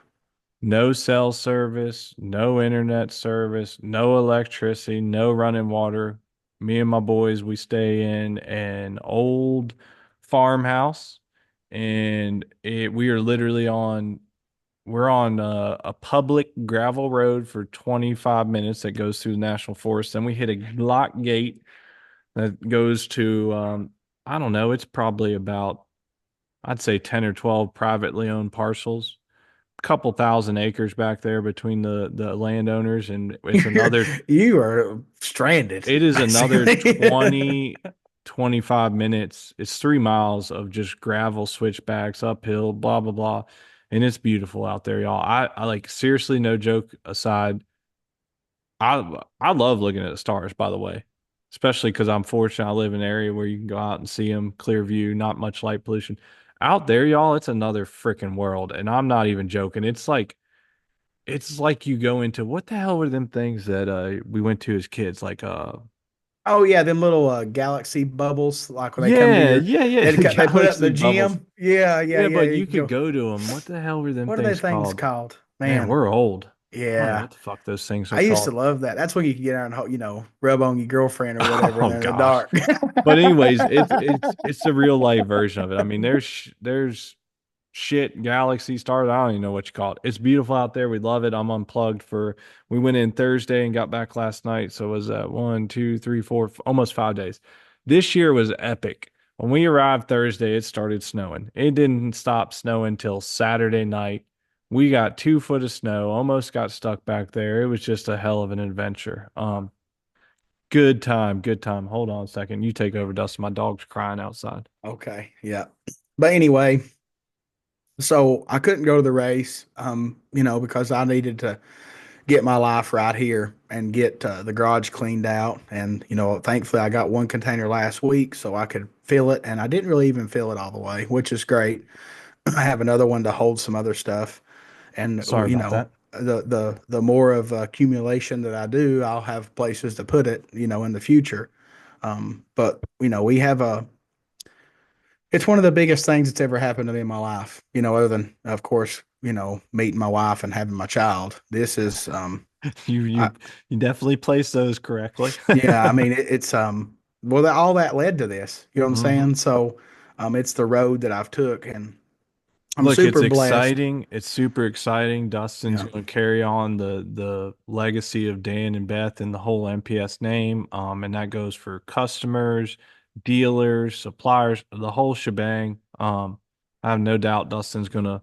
no cell service, no internet service, no electricity, no running water. Me and my boys, we stay in an old farmhouse, and we are literally we're on a public gravel road for 25 minutes that goes through the national forest. Then we hit a lock gate that goes to, I don't know, it's probably about, I'd say 10 or 12 privately owned parcels, couple thousand acres back there between the landowners, and You are stranded, it is another basically. 25 minutes. It's 3 miles of just gravel switchbacks uphill, blah blah blah. And it's beautiful out there, y'all. I like, seriously, no joke aside, I love looking at the stars, by the way. Especially because I'm fortunate I live in an area where you can go out and see them, clear view, not much light pollution. Out there, y'all, it's another freaking world. And I'm not even joking. It's like you go into, what the hell were them things that we went to as kids? Like Oh yeah, them little galaxy bubbles, like when they come to yeah, your, yeah, yeah, the they put it up in galaxy the bubbles. gym. Yeah, yeah, Yeah, yeah. but You you can could go. go to them. What the hell were them What are they things things called? called? Man, Man, we're old. I don't know yeah. what the fuck those things I are used to called. love that. That's when you could get out and rub on your girlfriend or whatever, and Oh they're in the gosh. dark. But anyways, it's the real life version of it. I mean, there's shit, galaxy, stars. I don't even know what you call it. It's beautiful out there. We love it. I'm unplugged for. We went in Thursday and got back last night. So it was 1, 2, 3, 4, almost 5 days. This year was epic. When we arrived Thursday, it started snowing. It didn't stop snowing till Saturday night. We got 2 foot of snow, almost got stuck back there. It was just a hell of an adventure. Good time, good time. Hold on a second. You take over, Dustin. My dog's crying outside. Okay, yeah. But anyway, so I couldn't go to the race, because I needed to get my life right here and get the garage cleaned out. And, thankfully I got one container last week so I could fill it. And I didn't really even fill it all the way, which is great. I have another one to hold some other stuff. And, Sorry about that. the more of accumulation that I do, I'll have places to put it, in the future. But, we have it's one of the biggest things that's ever happened to me in my life, other than, of course, meeting my wife and having my child. This is, You I, you you definitely placed those correctly. yeah, I mean, well, all that led to this, you know what I'm hmm saying? So, it's the road that I've took, and I'm Look, it's super blessed. exciting. It's super exciting. Dustin's Yeah. going to carry on the legacy of Dan and Beth and the whole MPS name. And that goes for customers, dealers, suppliers, the whole shebang. I have no doubt Dustin's going to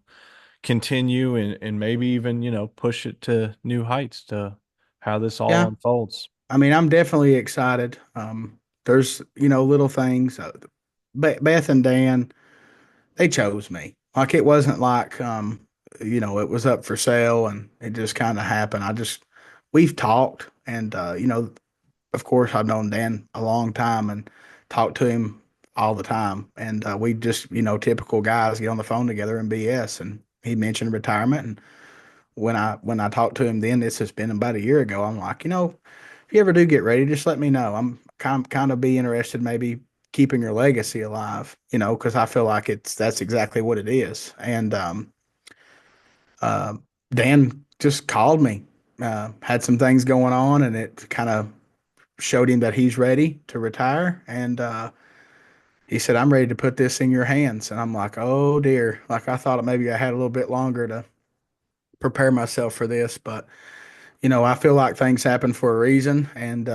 continue and maybe even, push it to new heights to how this all Yeah. unfolds. I mean, I'm definitely excited. There's, little things. Beth and Dan, they chose me. Like it wasn't like, it was up for sale and it just kind of happened. We've talked and, of course, I've known Dan a long time and talked to him all the time. And we just, typical guys get on the phone together and BS. And he mentioned retirement. And when I talked to him then, this has been about a year ago, I'm like, if you ever do get ready, just let me know. I'm kind of be interested maybe keeping your legacy alive, because I feel like that's exactly what it is. And uh, Dan just called me, had some things going on, and it kind of showed him that he's ready to retire. And he said, "I'm ready to put this in your hands." And I'm like, "Oh dear!" Like I thought maybe I had a little bit longer to prepare myself for this, but I feel like things happen for a reason, and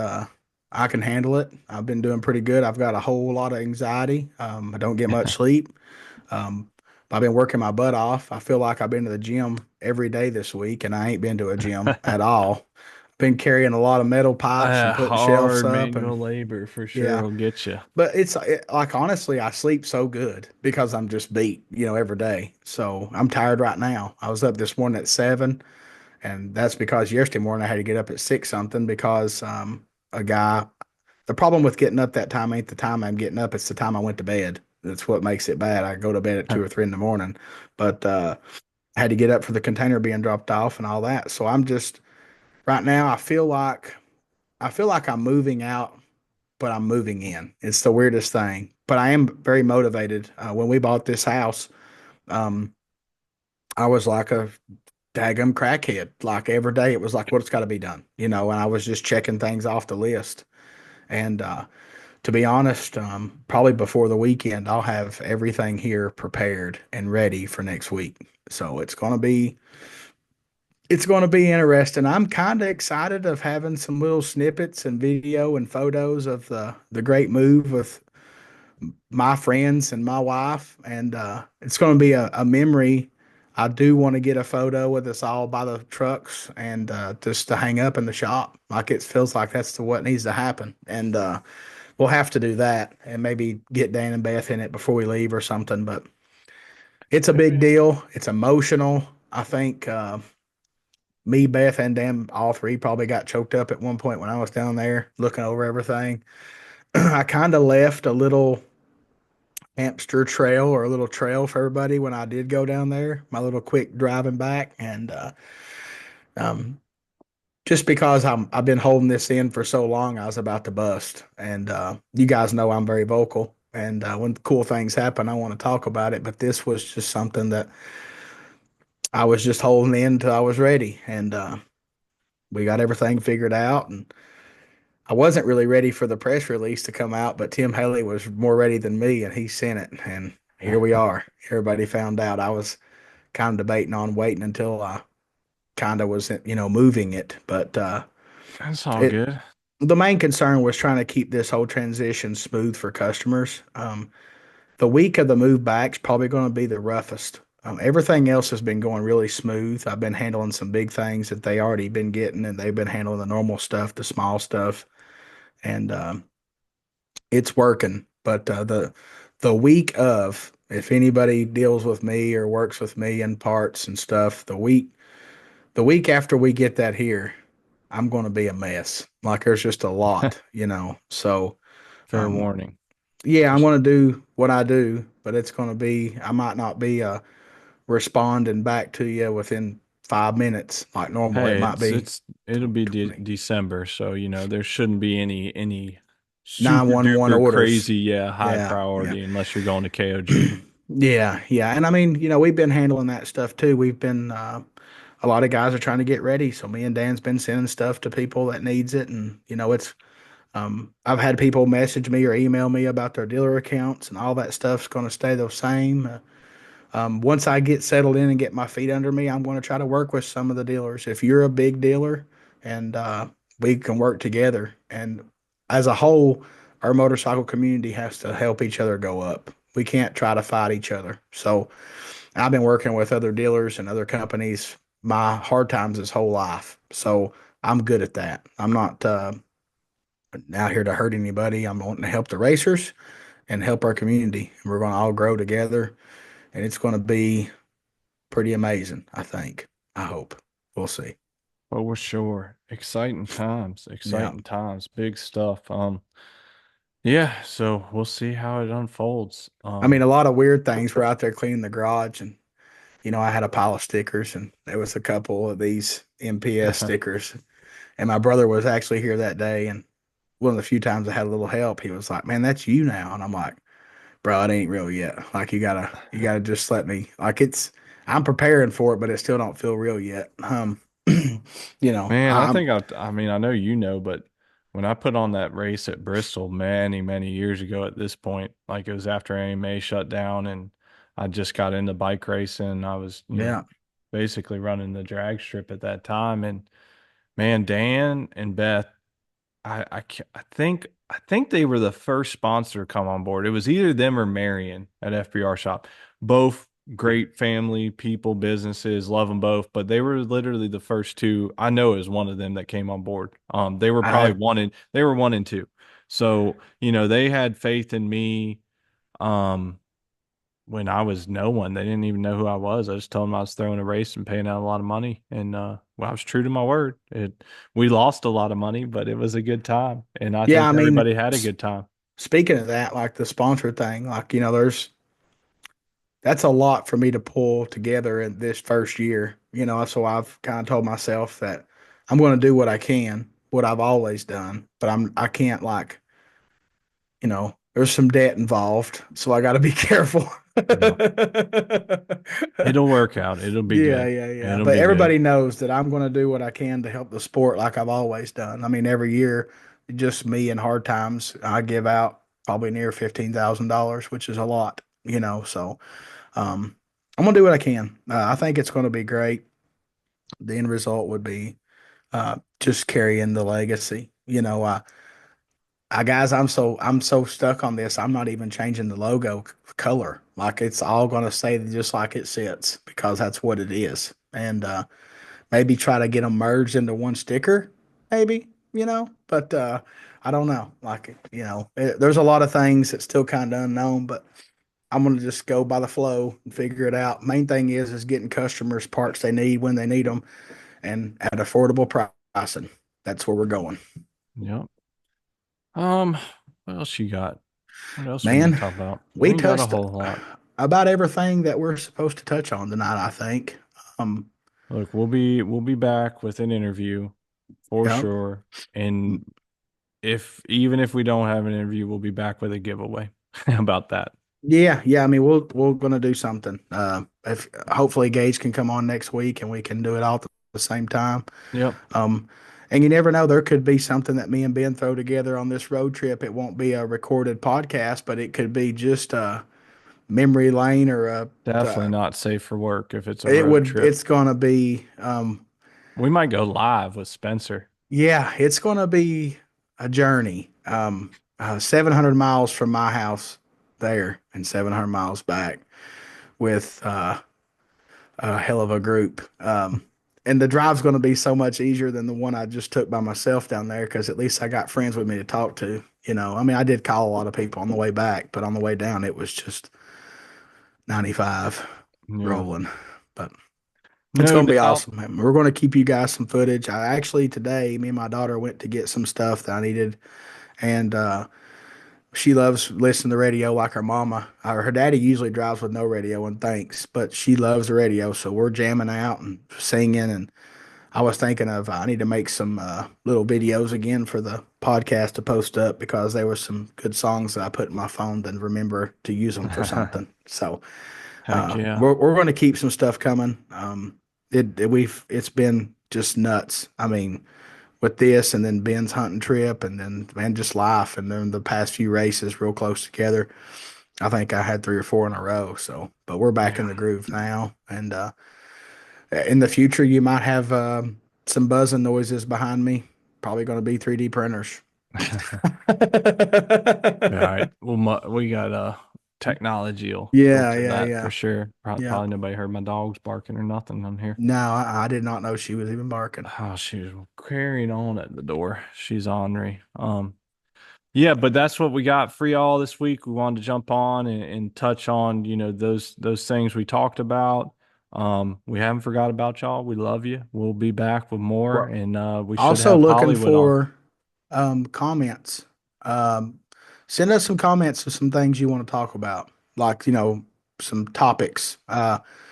I can handle it. I've been doing pretty good. I've got a whole lot of anxiety. I don't get much sleep. Um, I've been working my butt off. I feel like I've been to the gym every day this week, and I ain't been to a gym at all. Been carrying a lot of metal pipes and putting shelves Hard up, and manual labor for sure yeah. will get you. But like honestly, I sleep so good because I'm just beat, every day. So I'm tired right now. I was up this morning at 7. And that's because yesterday morning I had to get up at 6 something because a guy, the problem with getting up that time ain't the time I'm getting up, it's the time I went to bed. That's what makes it bad. I go to bed at 2 or 3 in the morning, but I had to get up for the container being dropped off and all that. So I'm just right now, I feel like I'm moving out, but I'm moving in. It's the weirdest thing. but I am very motivated. When we bought this house, um, I was like a daggum crackhead. Like every day, it was like, "What's got to be done?" And I was just checking things off the list. And to be honest, probably before the weekend, I'll have everything here prepared and ready for next week. So it's going to be interesting. I'm kind of excited of having some little snippets and video and photos of the great move with my friends and my wife, and it's going to be a memory. I do want to get a photo with us all by the trucks and just to hang up in the shop. Like it feels like that's what needs to happen, and we'll have to do that and maybe get Dan and Beth in it before we leave or something. But it's a big Maybe. deal. It's emotional. I think me, Beth, and Dan, all three probably got choked up at one point when I was down there looking over everything. I kind of left a little hamster trail or a little trail for everybody when I did go down there, my little quick driving back. And um, just because I've been holding this in for so long, I was about to bust. And you guys know I'm very vocal. And when cool things happen, I want to talk about it. But this was just something that I was just holding in until I was ready. And we got everything figured out. And I wasn't really ready for the press release to come out, but Tim Haley was more ready than me, and he sent it. And here we are. Everybody found out. I was kind of debating on waiting until I kind of was, moving it. But That's all it good. the main concern was trying to keep this whole transition smooth for customers. The week of the move back is probably going to be the roughest. Everything else has been going really smooth. I've been handling some big things that they already been getting, and they've been handling the normal stuff, the small stuff, and it's working. But the week of, if anybody deals with me or works with me in parts and stuff, the week after we get that here, I'm going to be a mess. Like there's just a lot. So, Fair um, warning. yeah, I'm Just going to do what I do, but it's going to be, I might not be responding back to you within 5 minutes like normal. It hey, might be it'll be 20. December, so there shouldn't be any super 911 duper orders. crazy, yeah, high Yeah, yeah. priority unless you're going to KOG. Yeah, yeah. And I mean, we've been handling that stuff too. We've been a lot of guys are trying to get ready. So me and Dan's been sending stuff to people that needs it. And it's I've had people message me or email me about their dealer accounts, and all that stuff's going to stay the same. Once I get settled in and get my feet under me, I'm going to try to work with some of the dealers. If you're a big dealer, and we can work together, and as a whole, our motorcycle community has to help each other go up. We can't try to fight each other. So I've been working with other dealers and other companies my hard times this whole life. So I'm good at that. I'm not out here to hurt anybody. I'm wanting to help the racers and help our community. And we're going to all grow together, and it's going to be pretty amazing, I think. I hope. We'll see. Oh, we're sure. Yeah. Exciting times, big stuff. Yeah, so we'll see how it unfolds. I mean, a lot of weird things were out there cleaning the garage, and I had a pile of stickers, and there was a couple of these MPS stickers. And my brother was actually here that day, and one of the few times I had a little help, he was like, "Man, that's you now." And I'm like, "Bro, it ain't real yet. Like you gotta just let me. Like I'm preparing for it, but it still don't feel real yet." Man, I'm I mean, I know but when I put on that race at Bristol many years ago at this point, like it was after AMA shut down and I just got into bike racing. I was, yeah. basically running the drag strip at that time. And man, Dan and Beth, I think they were the first sponsor to come on board. It was either them or Marion at FBR Shop. Both great family people, businesses, love them both, but they were literally the first two. I know it was one of them that came on board. They were I probably have they were one and two. So, they had faith in me. Um, when I was no one. They didn't even know who I was. I just told them I was throwing a race and paying out a lot of money. And well, I was true to my word. We lost a lot of money, but it was a good time. And I Yeah, think I mean, everybody had a good time. speaking of that, like the sponsor thing, like, that's a lot for me to pull together in this first year. So I've kind of told myself that I'm going to do what I can, what I've always done, but I can't, like, there's some debt involved, so I got to be careful. Yeah. It'll work out. It'll be Yeah, good. yeah, yeah. It'll But be good. everybody knows that I'm going to do what I can to help the sport like I've always done. I mean, every year, just me in hard times, I give out probably near $15,000, which is a lot, So um, I'm going to do what I can. I think it's going to be great. The end result would be just carrying the legacy. Guys, I'm so stuck on this. I'm not even changing the logo color. Like it's all going to stay just like it sits because that's what it is. And maybe try to get them merged into one sticker, maybe, but I don't know. Like, there's a lot of things that's still kind of unknown, but I'm going to just go by the flow and figure it out. Main thing is getting customers parts they need when they need them and at affordable pricing. That's where we're going. Yep. Um, what else you got? What else we need to Man, talk about? We we ain't got a touched whole lot. about everything that we're supposed to touch on tonight, I think. Um, Look, we'll be back with an interview for yeah. sure. And if even if we don't have an interview, we'll be back with a giveaway. How about that? Yeah, yeah. I mean, we're gonna do something. If hopefully Gage can come on next week and we can do it all at the same time. Yep. Um, and you never know, there could be something that me and Ben throw together on this road trip. It won't be a recorded podcast, but it could be just a memory lane or Definitely uh, not safe for work if it's a it road would. trip. It's gonna be. We might go live with Spencer. Yeah, it's gonna be a journey. 700 miles from my house there and 700 miles back with a hell of a group. And the drive's going to be so much easier than the one I just took by myself down there because at least I got friends with me to talk to. I mean, I did call a lot of people on the way back, but on the way down, it was just 95 Yeah. rolling. But it's No going to be doubt. awesome, man. We're going to keep you guys some footage. I actually today, me and my daughter went to get some stuff that I needed, and she loves listening to the radio like her mama. Her daddy usually drives with no radio and thanks, but she loves the radio. So we're jamming out and singing. And I was thinking of I need to make some little videos again for the podcast to post up because there were some good songs that I put in my phone and remember to use them for something. So Heck yeah. we're going to keep some stuff coming. It's been just nuts. I mean, with this and then Ben's hunting trip and then man just life and then the past few races real close together. I think I had 3 or 4 in a row. So, but we're back in Yeah. the groove now, and in the future you might have some buzzing noises behind me. Probably going to be 3D printers. All right. We got technology will Yeah, filter yeah, that for yeah, sure. yeah. Probably nobody heard my dogs barking or nothing on here. No, I did not know she was even barking. Oh, she was carrying on at the door. She's ornery. Yeah, but that's what we got for y'all this week. We wanted to jump on and touch on, those things we talked about. We haven't forgot about y'all. We love you. We'll be back with more, We're and we should also have looking Hollywood on. for comments. Um, Send us some comments of some things you want to talk about, like some topics.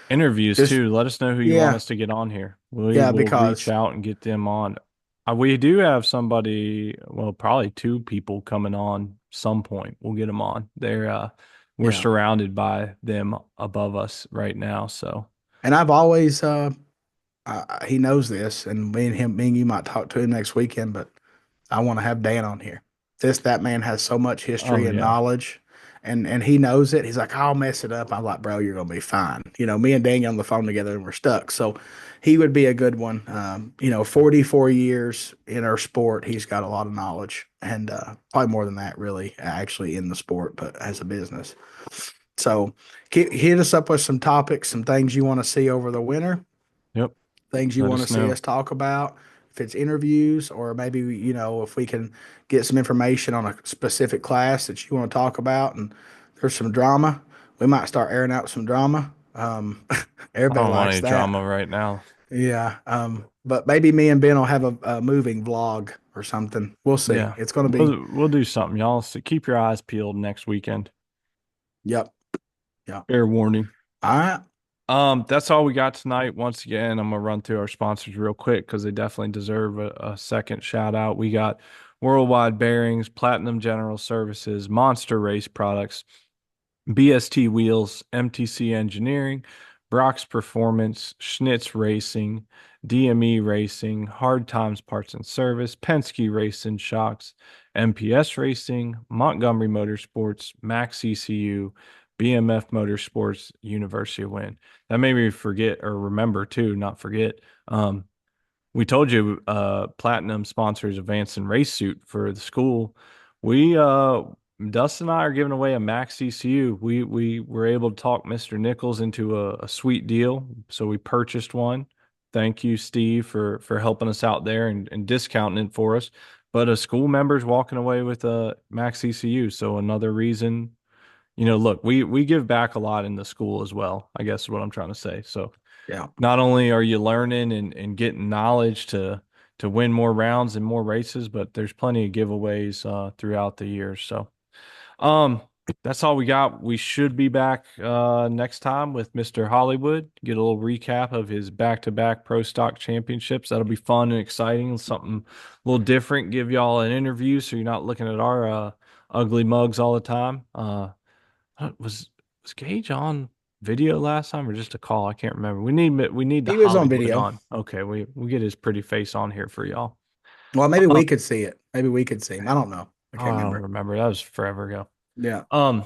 Interviews Just too. Let us know who you want yeah, us to get on here. We yeah, will reach because out and get them on. We do have somebody, well, probably two people coming on some point. We'll get them on. We're yeah, surrounded by them above us right now. So, and I've always he knows this, and me and you might talk to him next weekend, but I want to have Dan on here. That man has so much history oh and yeah. knowledge, and he knows it. He's like, I'll mess it up. I'm like, bro, you're gonna be fine. Me and Dan get on the phone together, and we're stuck. So he would be a good one. 44 years in our sport, he's got a lot of knowledge, and probably more than that, really, actually in the sport, but as a business. So hit us up with some topics, some things you want to see over the winter, Yep. things you Let want to us see know. us talk about. If it's interviews, or maybe, if we can get some information on a specific class that you want to talk about and there's some drama, we might start airing out some drama. I Everybody don't want likes any that. drama right now. Yeah. But maybe me and Ben will have a moving vlog or something. We'll see. Yeah. It's going to be, We'll do something, y'all. So keep your eyes peeled next weekend. yep. Yep. Fair warning. All right. That's all we got tonight. Once again, I'm gonna run through our sponsors real quick because they definitely deserve a second shout out. Worldwide Bearings, Platinum General Services, Monster Race Products, BST Wheels, MTC Engineering, Brock's Performance, Schnitz Racing, DME Racing, Hard Times Parts and Service, Penske Racing Shocks, MPS Racing, Montgomery Motorsports, Max ECU, BMF Motorsports, University of Wind. That made me forget or remember too, not forget. We told you Platinum sponsors Advanced and Race Suit for the school. We Dustin and I are giving away a Max ECU. We were able to talk Mr. Nichols into a sweet deal, so we purchased one. Thank you, Steve, for helping us out there and discounting it for us. But a school member's walking away with a Max ECU, so another reason, look, we give back a lot in the school as well, I guess is what I'm trying to say. So Yeah. not only are you learning and getting knowledge to win more rounds and more races, but there's plenty of giveaways throughout the year. So um that's all we got. We should be back next time with Mr. Hollywood, get a little recap of his back-to-back pro stock championships. That'll be fun and exciting, something a little different, give y'all an interview so you're not looking at our ugly mugs all the time. Was Gage on video last time or just a call? I can't remember. We need the He was on Hollywood video. on. Okay, we get his pretty face on here for y'all. Well, maybe Um, we could see it. Maybe we could see him. I don't know. I oh, can't I don't remember. remember. That was forever ago. Yeah. All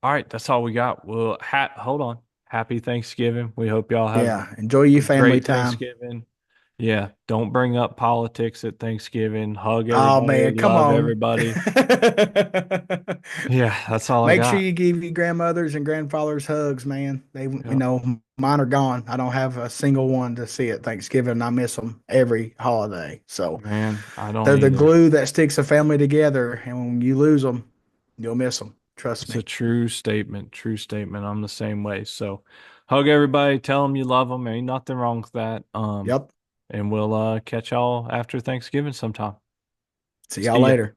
right, that's all we got. Well, hold on. Happy Thanksgiving. We hope y'all have Yeah. Enjoy a your family great time. Thanksgiving. Yeah, don't bring up politics at Thanksgiving. Hug Oh everybody, man, come love on. everybody. Yeah, that's all I Make sure got. you give your grandmothers and grandfathers hugs, man. Yep. Mine are gone. I don't have a single one to see at Thanksgiving. I miss them every holiday. So Man, I don't they're the either. glue that sticks a family together. And when you lose them, you'll miss them. Trust It's a me. true statement. True statement. I'm the same way. So hug everybody, tell them you love them. Ain't nothing wrong with that. Yep. And we'll catch y'all after Thanksgiving sometime. See y'all See ya. later.